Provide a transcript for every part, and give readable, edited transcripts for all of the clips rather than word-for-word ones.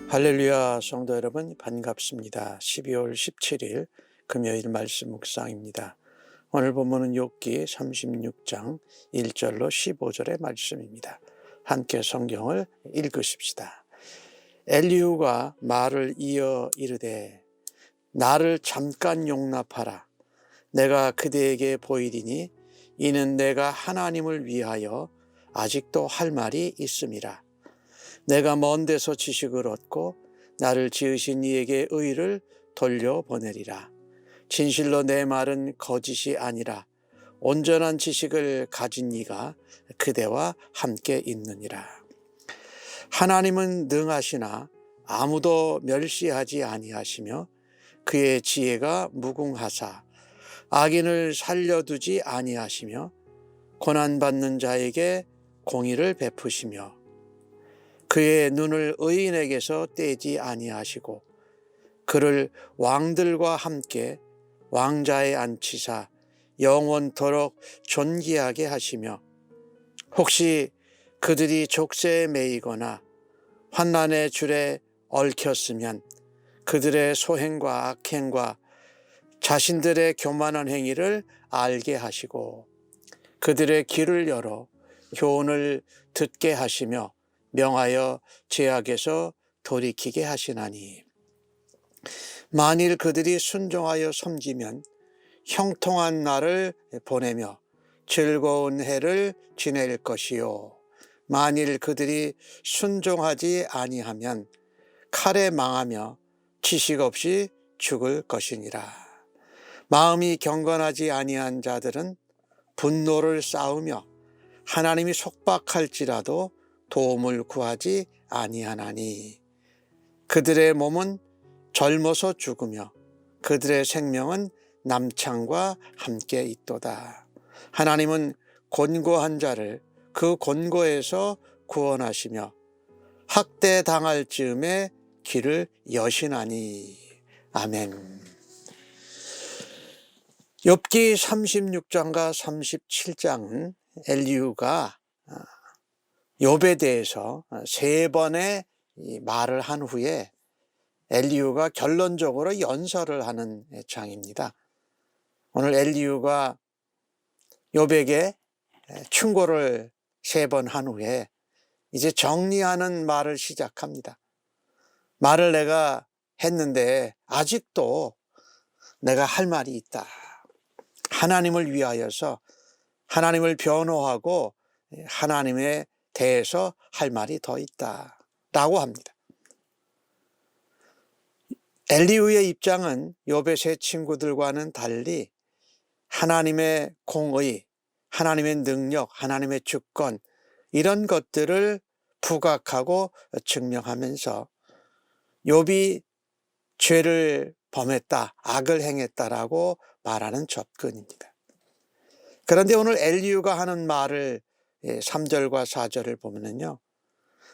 할렐루야, 성도 여러분 반갑습니다. 12월 17일 금요일 말씀 묵상입니다. 오늘 본문은 욥기 36장 1절로 15절의 말씀입니다. 함께 성경을 읽으십시다. 엘리후가 말을 이어 이르되 나를 잠깐 용납하라. 내가 그대에게 보이리니 이는 내가 하나님을 위하여 아직도 할 말이 있음이라. 내가 먼 데서 지식을 얻고 나를 지으신 이에게 의를 돌려보내리라. 진실로 내 말은 거짓이 아니라 온전한 지식을 가진 이가 그대와 함께 있느니라. 하나님은 능하시나 아무도 멸시하지 아니하시며 그의 지혜가 무궁하사 악인을 살려두지 아니하시며 고난받는 자에게 공의를 베푸시며 그의 눈을 의인에게서 떼지 아니하시고 그를 왕들과 함께 왕자에 앉히사 영원토록 존귀하게 하시며 혹시 그들이 족쇄에 매이거나 환난의 줄에 얽혔으면 그들의 소행과 악행과 자신들의 교만한 행위를 알게 하시고 그들의 귀를 열어 교훈을 듣게 하시며 명하여 죄악에서 돌이키게 하시나니 만일 그들이 순종하여 섬기면 형통한 날을 보내며 즐거운 해를 지낼 것이요 만일 그들이 순종하지 아니하면 칼에 망하며 지식 없이 죽을 것이니라. 마음이 경건하지 아니한 자들은 분노를 쌓으며 하나님이 속박할지라도 도움을 구하지 아니하나니 그들의 몸은 젊어서 죽으며 그들의 생명은 남창과 함께 있도다. 하나님은 곤고한 자를 그 곤고에서 구원하시며 학대당할 즈음에 길을 여시나니. 아멘. 욥기 36장과 37장은 엘리후가 욥에 대해서 세 번의 말을 한 후에 엘리후가 결론적으로 연설을 하는 장입니다. 오늘 엘리후가 욥에게 충고를 세 번 한 후에 이제 정리하는 말을 시작합니다. 말을 내가 했는데 아직도 내가 할 말이 있다. 하나님을 위하여서 하나님을 변호하고 하나님에 대해서 할 말이 더 있다 라고 합니다. 엘리후의 입장은 욥의 세 친구들과는 달리 하나님의 공의, 하나님의 능력, 하나님의 주권 이런 것들을 부각하고 증명하면서 욥이 죄를 범했다, 악을 행했다라고 말하는 접근입니다. 그런데 오늘 엘리후가 하는 말을 3절과 4절을 보면요,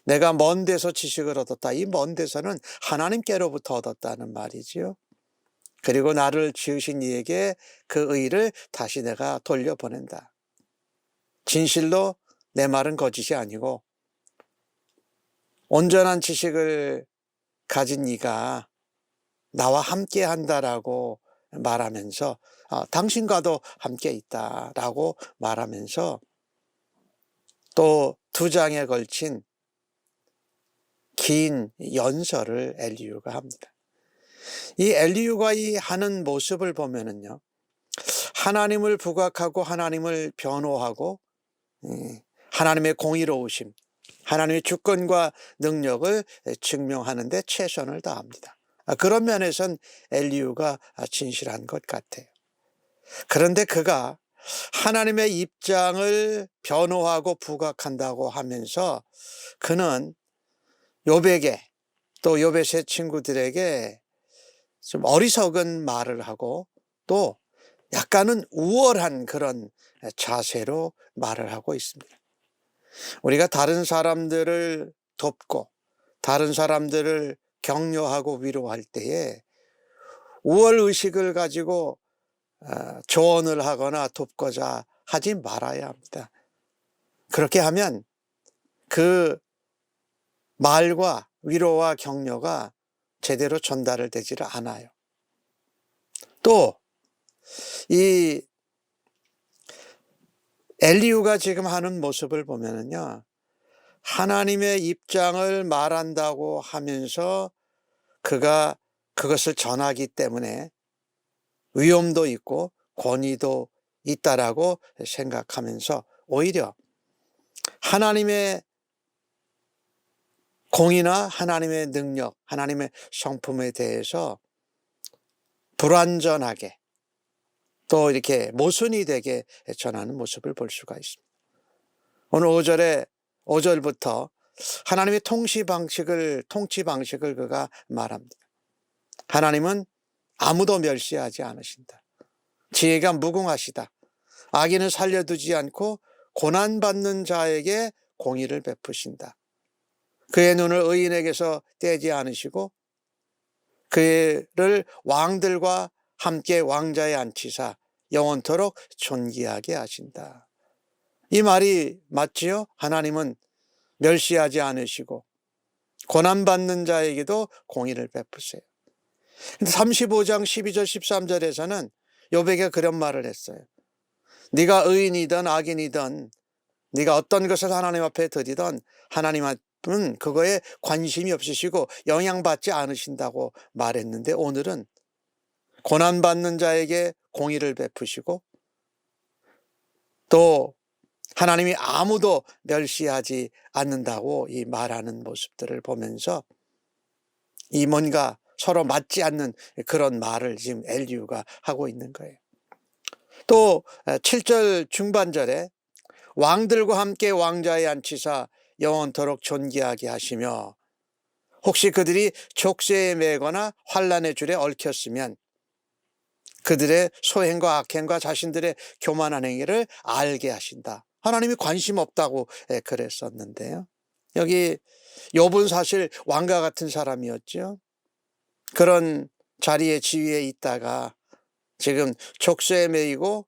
내가 먼 데서 지식을 얻었다. 이 먼 데서는 하나님께로부터 얻었다는 말이지요. 그리고 나를 지으신 이에게 그 의를 다시 내가 돌려보낸다. 진실로 내 말은 거짓이 아니고 온전한 지식을 가진 이가 나와 함께 한다라고 말하면서 당신과도 함께 있다라고 말하면서 또 2장에 걸친 긴 연설을 엘리후가 합니다. 이 엘리후가 이 하는 모습을 보면은요, 하나님을 부각하고 하나님을 변호하고 하나님의 공의로우심, 하나님의 주권과 능력을 증명하는 데 최선을 다합니다. 그런 면에선 엘리후가 진실한 것 같아요. 그런데 그가 하나님의 입장을 변호하고 부각한다고 하면서 그는 욥에게 또 욥의 세 친구들에게 좀 어리석은 말을 하고 또 약간은 우월한 그런 자세로 말을 하고 있습니다. 우리가 다른 사람들을 돕고 다른 사람들을 격려하고 위로할 때에 우월의식을 가지고 조언을 하거나 돕고자 하지 말아야 합니다. 그렇게 하면 그 말과 위로와 격려가 제대로 전달을 되지를 않아요. 또 이 엘리후가 지금 하는 모습을 보면은요, 하나님의 입장을 말한다고 하면서 그가 그것을 전하기 때문에 위엄도 있고 권위도 있다라고 생각하면서 오히려 하나님의 공의나 하나님의 능력, 하나님의 성품에 대해서 불완전하게 또 이렇게 모순이 되게 전하는 모습을 볼 수가 있습니다. 오늘 5절부터 하나님의 통치 방식을 그가 말합니다. 하나님은 아무도 멸시하지 않으신다. 지혜가 무궁하시다. 악인을 살려두지 않고 고난받는 자에게 공의를 베푸신다. 그의 눈을 의인에게서 떼지 않으시고 그를 왕들과 함께 왕자에 앉히사 영원토록 존귀하게 하신다. 이 말이 맞지요? 하나님은 멸시하지 않으시고 고난받는 자에게도 공의를 베푸세요. 근데 35장 12절 13절에서는 욥에게 그런 말을 했어요. 네가 의인이든 악인이든 네가 어떤 것을 하나님 앞에 드리든 하나님은 그거에 관심이 없으시고 영향받지 않으신다고 말했는데, 오늘은 고난받는 자에게 공의를 베푸시고 또 하나님이 아무도 멸시하지 않는다고 이 말하는 모습들을 보면서 이 뭔가 서로 맞지 않는 그런 말을 지금 엘리후가 하고 있는 거예요. 또 7절 중반절에 왕들과 함께 왕자에 앉히사 영원토록 존귀하게 하시며 혹시 그들이 족쇄에 매거나 환난의 줄에 얽혔으면 그들의 소행과 악행과 자신들의 교만한 행위를 알게 하신다. 하나님이 관심 없다고 그랬었는데요. 여기 욥은 사실 왕과 같은 사람이었죠. 그런 자리에 지위에 있다가 지금 족쇄에 매이고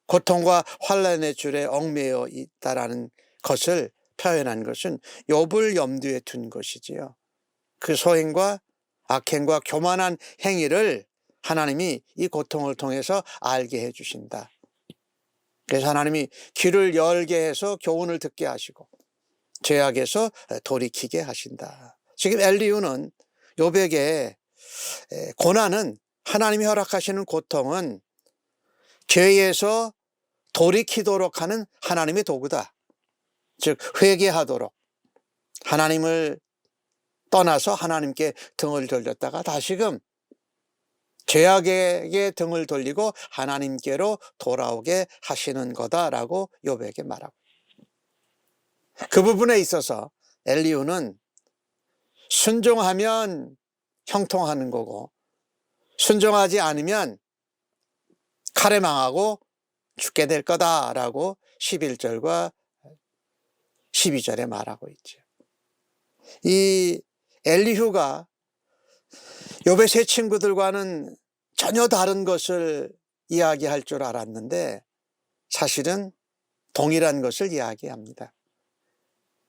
고통과 환난의 줄에 얽매여 있다라는 것을 표현한 것은 욥을 염두에 둔 것이지요. 그 소행과 악행과 교만한 행위를 하나님이 이 고통을 통해서 알게 해주신다. 그래서 하나님이 귀를 열게 해서 교훈을 듣게 하시고 죄악에서 돌이키게 하신다. 지금 엘리후는 욥에게 고난은, 하나님이 허락하시는 고통은 죄에서 돌이키도록 하는 하나님의 도구다. 즉 회개하도록, 하나님을 떠나서 하나님께 등을 돌렸다가 다시금 죄악에게 등을 돌리고 하나님께로 돌아오게 하시는 거다라고 욥에게 말하고, 그 부분에 있어서 엘리후는 순종하면 형통하는 거고 순종하지 않으면 칼에 망하고 죽게 될 거다라고 11절과 12절에 말하고 있죠. 이 엘리후가 욥의 세 친구들과는 전혀 다른 것을 이야기할 줄 알았는데 사실은 동일한 것을 이야기합니다.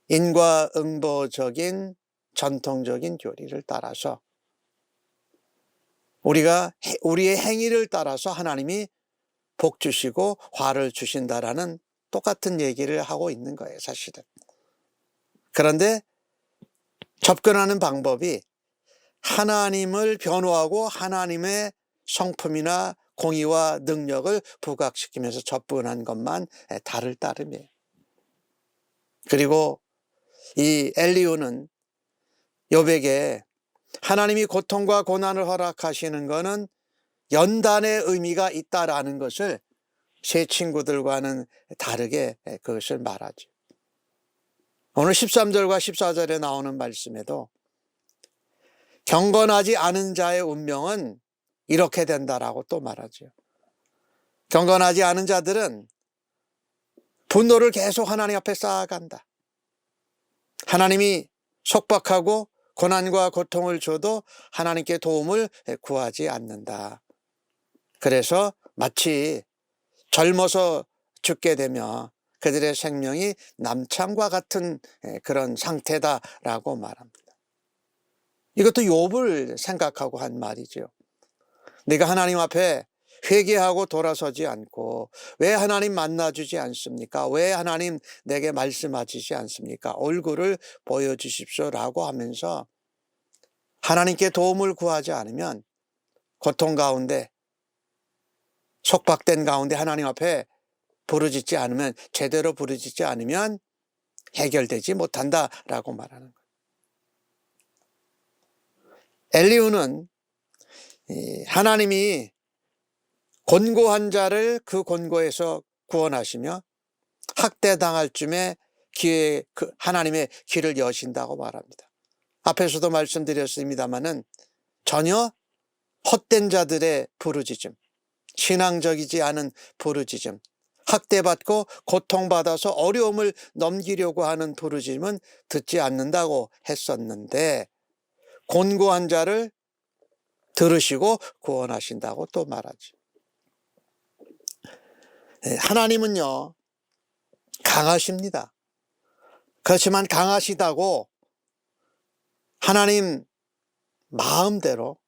인과응보적인 전통적인 교리를 따라서 우리의 행위를 따라서 하나님이 복 주시고 화를 주신다라는 똑같은 얘기를 하고 있는 거예요, 사실은. 그런데 접근하는 방법이 하나님을 변호하고 하나님의 성품이나 공의와 능력을 부각시키면서 접근한 것만 다를 따름이에요. 그리고 이 엘리후는 욥에게 하나님이 고통과 고난을 허락하시는 것은 연단의 의미가 있다라는 것을 세 친구들과는 다르게 그것을 말하죠. 오늘 13절과 14절에 나오는 말씀에도 경건하지 않은 자의 운명은 이렇게 된다라고 또 말하죠. 경건하지 않은 자들은 분노를 계속 하나님 앞에 쌓아간다. 하나님이 속박하고 고난과 고통을 줘도 하나님께 도움을 구하지 않는다. 그래서 마치 젊어서 죽게 되면 그들의 생명이 남창과 같은 그런 상태다라고 말합니다. 이것도 욥을 생각하고 한 말이죠. 네가 하나님 앞에 회개하고 돌아서지 않고 왜 하나님 만나주지 않습니까? 왜 하나님 내게 말씀하시지 않습니까? 얼굴을 보여주십시오라고 하면서 하나님께 도움을 구하지 않으면 고통 가운데, 속박된 가운데 하나님 앞에 부르짖지 않으면, 제대로 부르짖지 않으면 해결되지 못한다라고 말하는 거예요. 엘리후는 하나님이 곤고한 자를 그 곤고에서 구원하시며 학대당할 쯤에 하나님의 길을 여신다고 말합니다. 앞에서도 말씀드렸습니다마는 전혀 헛된 자들의 부르짖음, 신앙적이지 않은 부르짖음, 학대받고 고통받아서 어려움을 넘기려고 하는 부르짖음은 듣지 않는다고 했었는데, 곤고한 자를 들으시고 구원하신다고 또 말하죠. 하나님은요, 강하십니다. 그렇지만 강하시다고 하나님 마음대로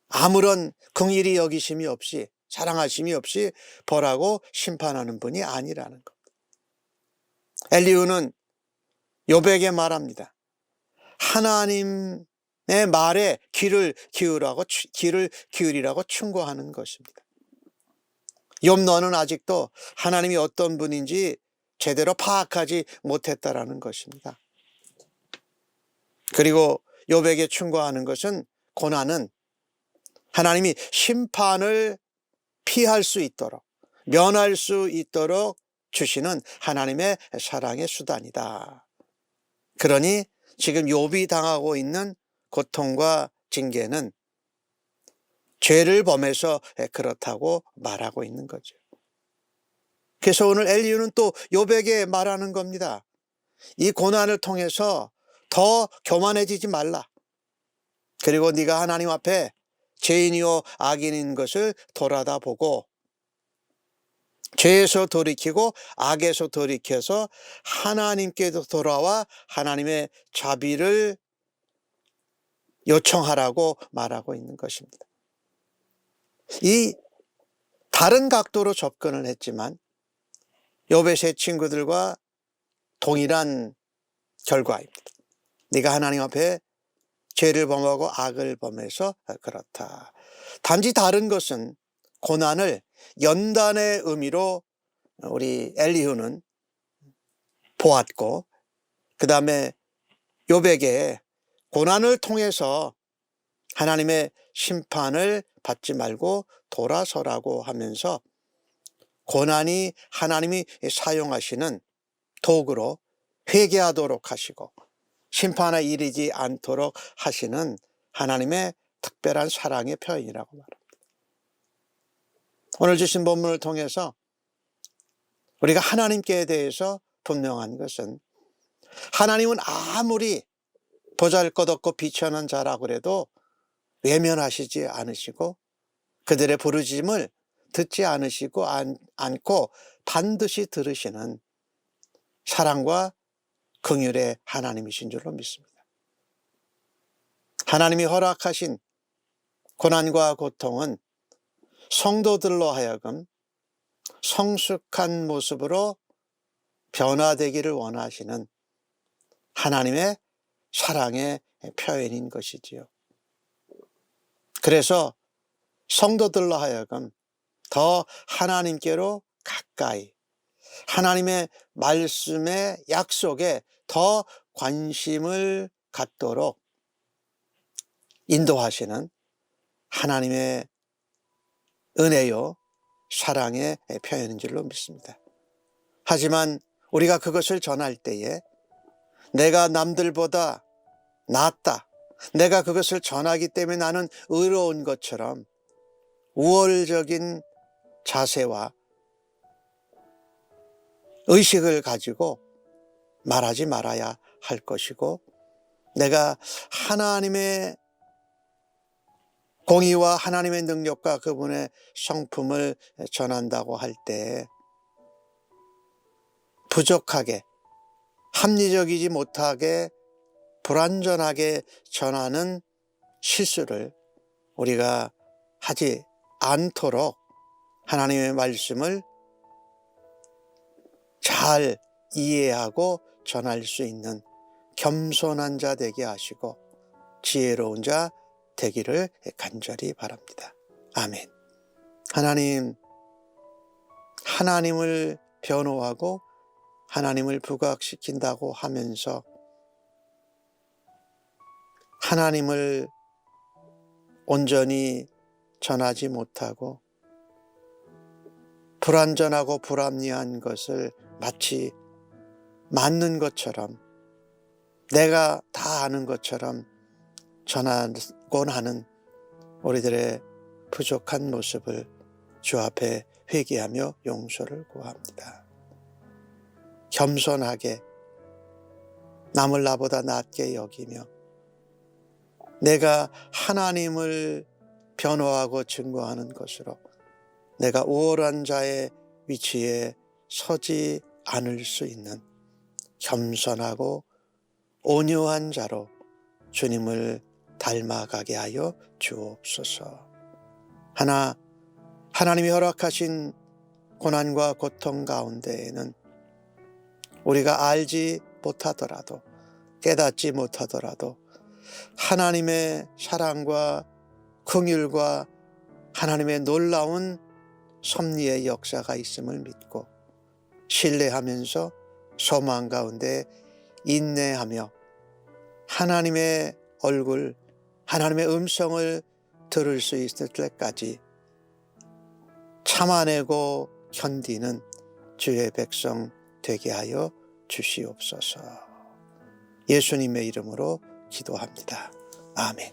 아무런 긍휼히 여기심이 없이, 사랑하심이 없이 벌하고 심판하는 분이 아니라는 겁니다. 엘리후는 욥에게 말합니다. 하나님의 말에 귀를 기울이라고 충고하는 것입니다. 욥, 너는 아직도 하나님이 어떤 분인지 제대로 파악하지 못했다라는 것입니다. 그리고 욥에게 충고하는 것은, 고난은 하나님이 심판을 피할 수 있도록, 면할 수 있도록 주시는 하나님의 사랑의 수단이다. 그러니 지금 욥이 당하고 있는 고통과 징계는 죄를 범해서 그렇다고 말하고 있는 거죠. 그래서 오늘 엘리후는 또 욥에게 말하는 겁니다. 이 고난을 통해서 더 교만해지지 말라. 그리고 네가 하나님 앞에 죄인이요 악인인 것을 돌아다 보고 죄에서 돌이키고 악에서 돌이켜서 하나님께도 돌아와 하나님의 자비를 요청하라고 말하고 있는 것입니다. 이 다른 각도로 접근을 했지만 욥의 세 친구들과 동일한 결과입니다. 네가 하나님 앞에 죄를 범하고 악을 범해서 그렇다. 단지 다른 것은 고난을 연단의 의미로 우리 엘리후는 보았고, 그 다음에 욥에게 고난을 통해서 하나님의 심판을 받지 말고 돌아서라고 하면서 고난이 하나님이 사용하시는 도구로 회개하도록 하시고 심판에 이르지 않도록 하시는 하나님의 특별한 사랑의 표현이라고 말합니다. 오늘 주신 본문을 통해서 우리가 하나님께 대해서 분명한 것은, 하나님은 아무리 보잘것없고 비천한 자라고 해도 외면하시지 않으시고 그들의 부르짖음을 듣지 않으시고 않고 반드시 들으시는 사랑과 긍휼의 하나님이신 줄로 믿습니다. 하나님이 허락하신 고난과 고통은 성도들로 하여금 성숙한 모습으로 변화되기를 원하시는 하나님의 사랑의 표현인 것이지요. 그래서 성도들로 하여금 더 하나님께로 가까이, 하나님의 말씀의 약속에 더 관심을 갖도록 인도하시는 하나님의 은혜요 사랑의 표현인 줄로 믿습니다. 하지만 우리가 그것을 전할 때에 내가 남들보다 낫다, 내가 그것을 전하기 때문에 나는 의로운 것처럼 우월적인 자세와 의식을 가지고 말하지 말아야 할 것이고, 내가 하나님의 공의와 하나님의 능력과 그분의 성품을 전한다고 할 때 부족하게, 합리적이지 못하게, 불완전하게 전하는 실수를 우리가 하지 않도록 하나님의 말씀을 잘 이해하고 전할 수 있는 겸손한 자 되게 하시고 지혜로운 자 되기를 간절히 바랍니다. 아멘. 하나님을 변호하고 하나님을 부각시킨다고 하면서 하나님을 온전히 전하지 못하고 불완전하고 불합리한 것을 마치 맞는 것처럼, 내가 다 아는 것처럼 전하곤 하는 우리들의 부족한 모습을 주 앞에 회개하며 용서를 구합니다. 겸손하게 남을 나보다 낮게 여기며 내가 하나님을 변호하고 증거하는 것으로 내가 우월한 자의 위치에 서지 않을 수 있는 겸손하고 온유한 자로 주님을 닮아가게 하여 주옵소서. 하나님이 허락하신 고난과 고통 가운데에는 우리가 알지 못하더라도, 깨닫지 못하더라도 하나님의 사랑과 긍휼과 하나님의 놀라운 섭리의 역사가 있음을 믿고 신뢰하면서 소망 가운데 인내하며 하나님의 얼굴, 하나님의 음성을 들을 수 있을 때까지 참아내고 견디는 주의 백성 되게 하여 주시옵소서. 예수님의 이름으로 기도합니다. 아멘.